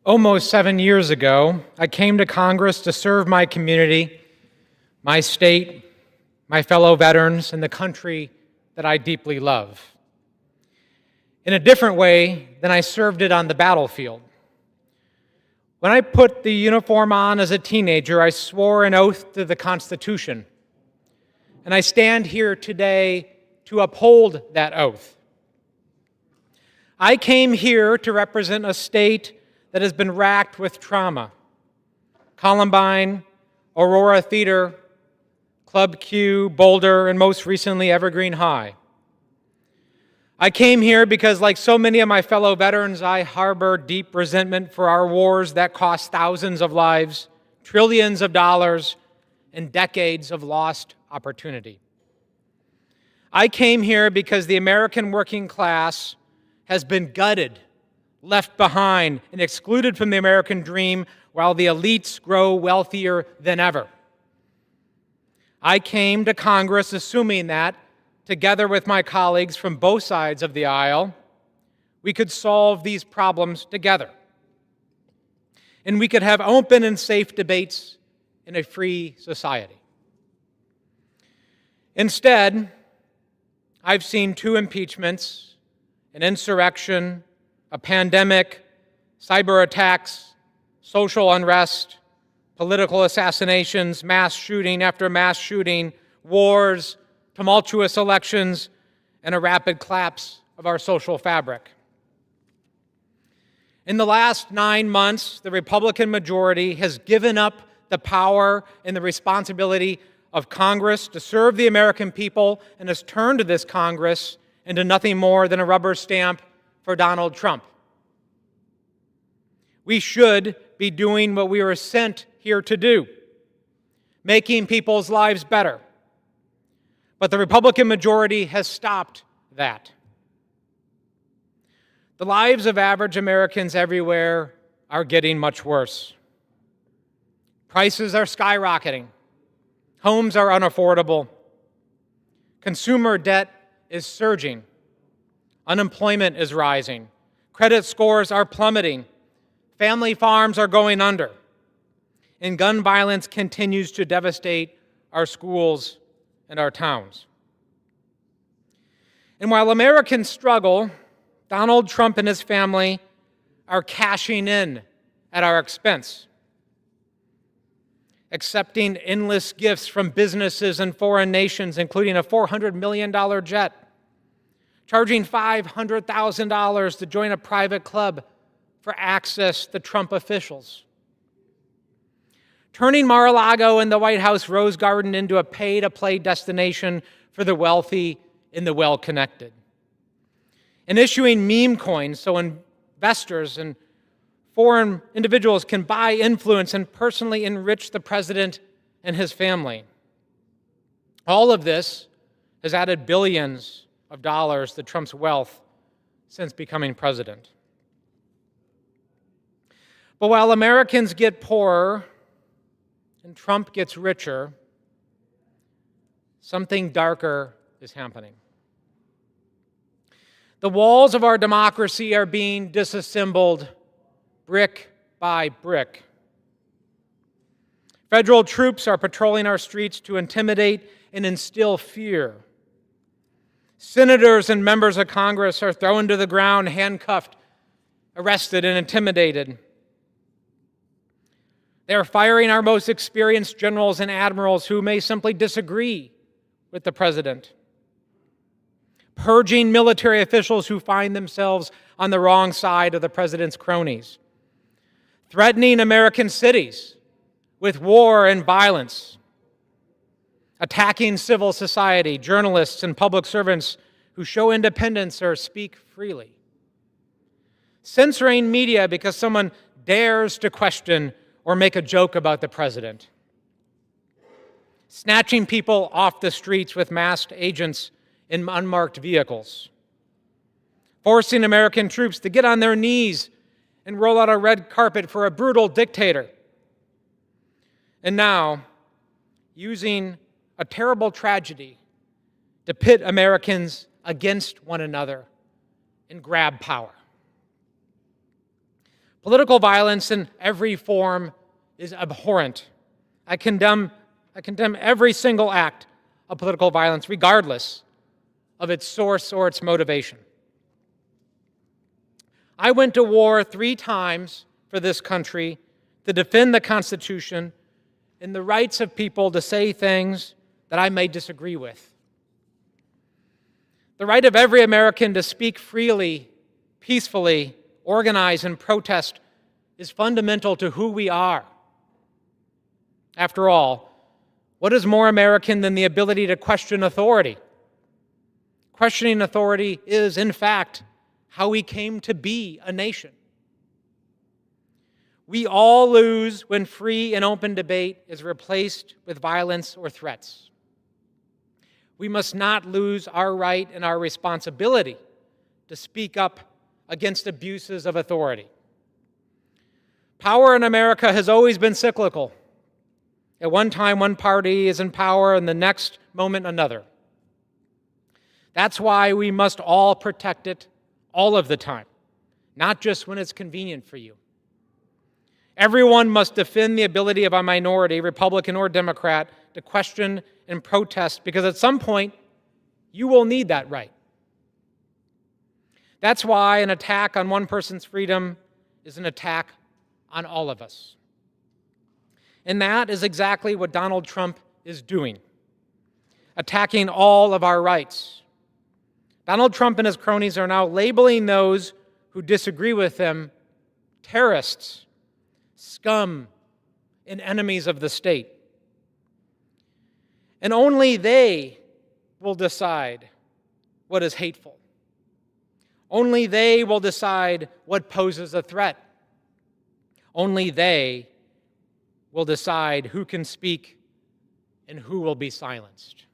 Almost 7 years ago, I came to Congress to serve my community, my state, my fellow veterans, and the country that I deeply love, in a different way than I served it on the battlefield. When I put the uniform on as a teenager, I swore an oath to the Constitution, and I stand here today to uphold that oath. I came here to represent a state that has been racked with trauma: Columbine, Aurora Theater, Club Q, Boulder, and most recently Evergreen High. I came here because, like so many of my fellow veterans, I harbor deep resentment for our wars that cost thousands of lives, trillions of dollars, and decades of lost opportunity. I came here because the American working class has been gutted, left behind, and excluded from the American dream while the elites grow wealthier than ever. I came to Congress assuming that, together with my colleagues from both sides of the aisle, we could solve these problems together. And we could have open and safe debates in a free society. Instead, I've seen 2 impeachments, an insurrection, a pandemic, cyber attacks, social unrest, political assassinations, mass shooting after mass shooting, wars, tumultuous elections, and a rapid collapse of our social fabric. In the last 9 months, the Republican majority has given up the power and the responsibility of Congress to serve the American people and has turned this Congress into nothing more than a rubber stamp for Donald Trump. We should be doing what we were sent here to do, making people's lives better. But the Republican majority has stopped that. The lives of average Americans everywhere are getting much worse. Prices are skyrocketing. Homes are unaffordable. Consumer debt is surging. Unemployment is rising. Credit scores are plummeting. Family farms are going under. And gun violence continues to devastate our schools and our towns. And while Americans struggle, Donald Trump and his family are cashing in at our expense, accepting endless gifts from businesses and foreign nations, including a $400 million jet, charging $500,000 to join a private club for access to Trump officials, turning Mar-a-Lago and the White House Rose Garden into a pay-to-play destination for the wealthy and the well-connected, and issuing meme coins so investors and foreign individuals can buy influence and personally enrich the president and his family. All of this has added billions of dollars to Trump's wealth since becoming president. But while Americans get poorer and Trump gets richer, something darker is happening. The walls of our democracy are being disassembled brick by brick. Federal troops are patrolling our streets to intimidate and instill fear. Senators and members of Congress are thrown to the ground, handcuffed, arrested, and intimidated. They are firing our most experienced generals and admirals who may simply disagree with the president, purging military officials who find themselves on the wrong side of the president's cronies, threatening American cities with war and violence, attacking civil society, journalists, and public servants who show independence or speak freely, censoring media because someone dares to question or make a joke about the president, snatching people off the streets with masked agents in unmarked vehicles, forcing American troops to get on their knees and roll out a red carpet for a brutal dictator, and now using a terrible tragedy to pit Americans against one another and grab power. Political violence in every form is abhorrent. I condemn every single act of political violence, regardless of its source or its motivation. I went to war 3 times for this country to defend the Constitution and the rights of people to say things that I may disagree with. The right of every American to speak freely, peacefully, organize, and protest is fundamental to who we are. After all, what is more American than the ability to question authority? Questioning authority is, in fact, how we came to be a nation. We all lose when free and open debate is replaced with violence or threats. We must not lose our right and our responsibility to speak up against abuses of authority. Power in America has always been cyclical. At one time, one party is in power, and the next moment, another. That's why we must all protect it all of the time, not just when it's convenient for you. Everyone must defend the ability of a minority, Republican or Democrat, to question and protest, because at some point, you will need that right. That's why an attack on one person's freedom is an attack on all of us. And that is exactly what Donald Trump is doing, attacking all of our rights. Donald Trump and his cronies are now labeling those who disagree with him terrorists, scum, and enemies of the state. And only they will decide what is hateful. Only they will decide what poses a threat. Only they will decide who can speak and who will be silenced.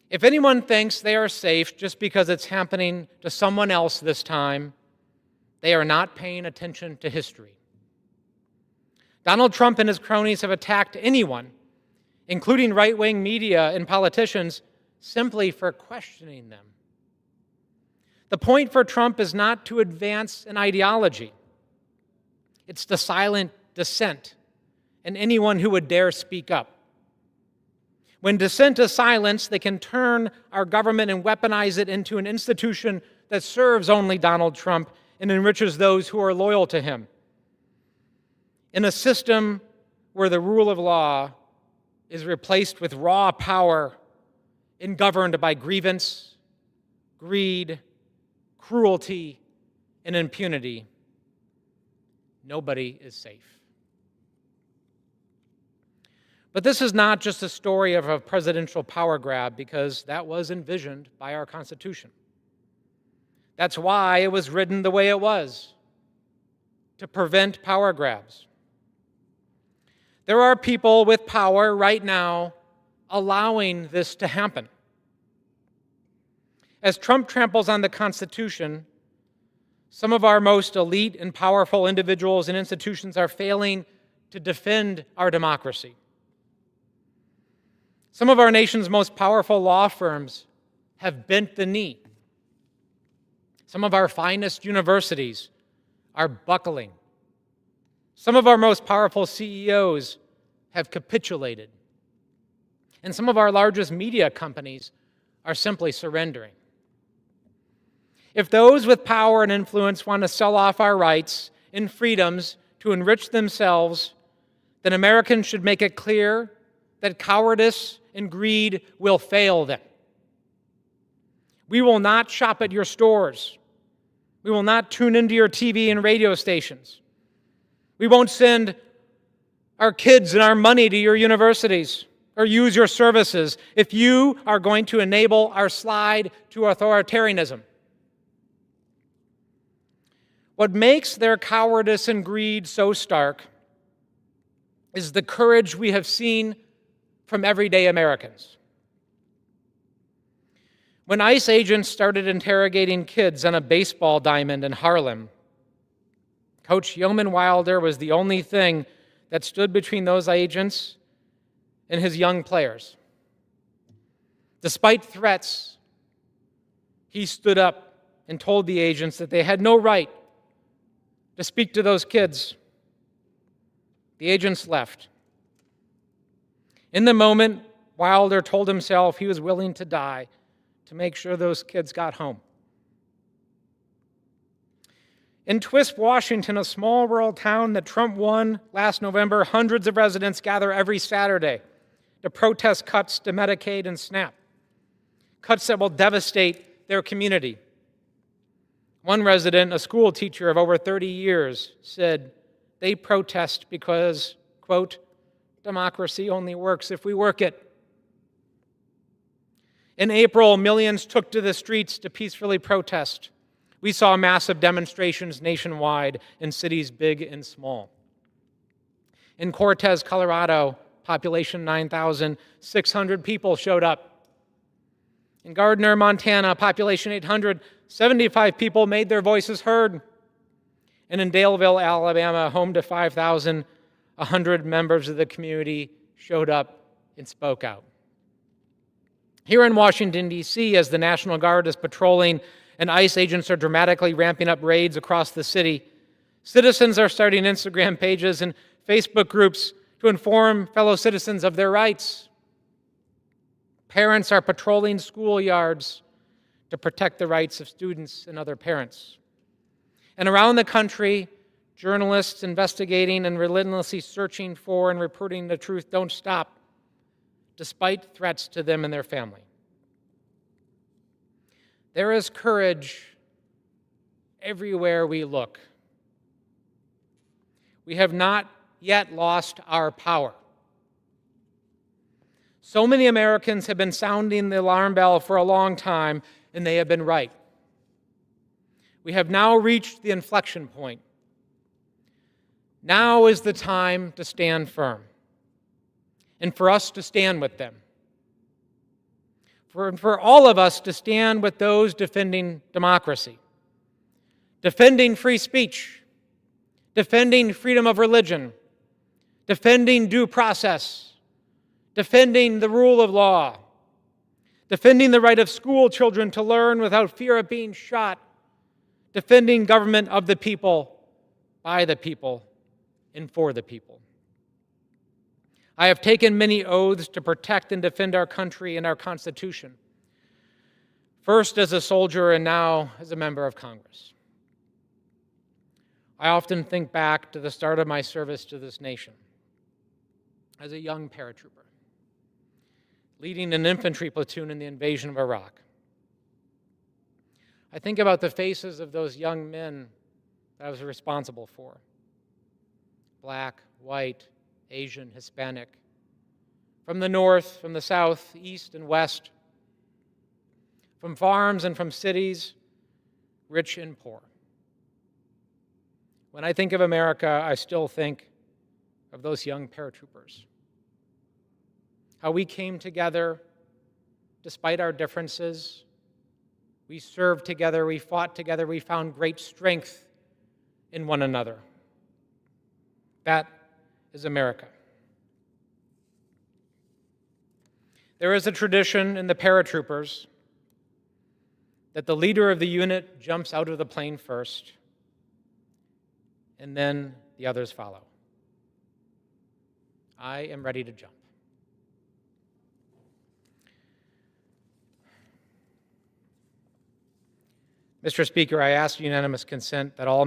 If anyone thinks they are safe just because it's happening to someone else this time, they are not paying attention to history. Donald Trump and his cronies have attacked anyone, including right-wing media and politicians, simply for questioning them. The point for Trump is not to advance an ideology. It's the silent dissent and anyone who would dare speak up. When dissent is silenced, they can turn our government and weaponize it into an institution that serves only Donald Trump and enriches those who are loyal to him. In a system where the rule of law is replaced with raw power and governed by grievance, greed, cruelty, and impunity, nobody is safe. But this is not just a story of a presidential power grab, because that was envisioned by our Constitution. That's why it was written the way it was, to prevent power grabs. There are people with power right now allowing this to happen. As Trump tramples on the Constitution, some of our most elite and powerful individuals and institutions are failing to defend our democracy. Some of our nation's most powerful law firms have bent the knee. Some of our finest universities are buckling. Some of our most powerful CEOs have capitulated. And some of our largest media companies are simply surrendering. If those with power and influence want to sell off our rights and freedoms to enrich themselves, then Americans should make it clear that cowardice and greed will fail them. We will not shop at your stores. We will not tune into your TV and radio stations. We won't send our kids and our money to your universities or use your services if you are going to enable our slide to authoritarianism. What makes their cowardice and greed so stark is the courage we have seen from everyday Americans. When ICE agents started interrogating kids on a baseball diamond in Harlem, Coach Yeoman Wilder was the only thing that stood between those agents and his young players. Despite threats, he stood up and told the agents that they had no right to speak to those kids. The agents left. In the moment, Wilder told himself he was willing to die to make sure those kids got home. In Twisp, Washington, a small rural town that Trump won last November, hundreds of residents gather every Saturday to protest cuts to Medicaid and SNAP, cuts that will devastate their community. One resident, a school teacher of over 30 years, said they protest because, quote, democracy only works if we work it. In April, millions took to the streets to peacefully protest. We saw massive demonstrations nationwide in cities big and small. In Cortez, Colorado, population 9,600 people showed up. In Gardner, Montana, population 800, 75 people made their voices heard. And in Daleville, Alabama, home to 5,000, 100 members of the community showed up and spoke out. Here in Washington, D.C., as the National Guard is patrolling and ICE agents are dramatically ramping up raids across the city, citizens are starting Instagram pages and Facebook groups to inform fellow citizens of their rights. Parents are patrolling schoolyards to protect the rights of students and other parents. And around the country, journalists investigating and relentlessly searching for and reporting the truth don't stop, despite threats to them and their family. There is courage everywhere we look. We have not yet lost our power. So many Americans have been sounding the alarm bell for a long time, and they have been right. We have now reached the inflection point. Now is the time to stand firm, and for us to stand with them. For all of us to stand with those defending democracy, defending free speech, defending freedom of religion, defending due process, defending the rule of law, defending the right of school children to learn without fear of being shot, defending government of the people, by the people, and for the people. I have taken many oaths to protect and defend our country and our Constitution, first as a soldier and now as a member of Congress. I often think back to the start of my service to this nation as a young paratrooper, leading an infantry platoon in the invasion of Iraq. I think about the faces of those young men that I was responsible for. Black, white, Asian, Hispanic, from the north, from the south, east, and west, from farms and from cities, rich and poor. When I think of America, I still think of those young paratroopers. How we came together despite our differences. We served together, we fought together, we found great strength in one another. That is America. There is a tradition in the paratroopers that the leader of the unit jumps out of the plane first, and then the others follow. I am ready to jump. Mr. Speaker, I ask unanimous consent that all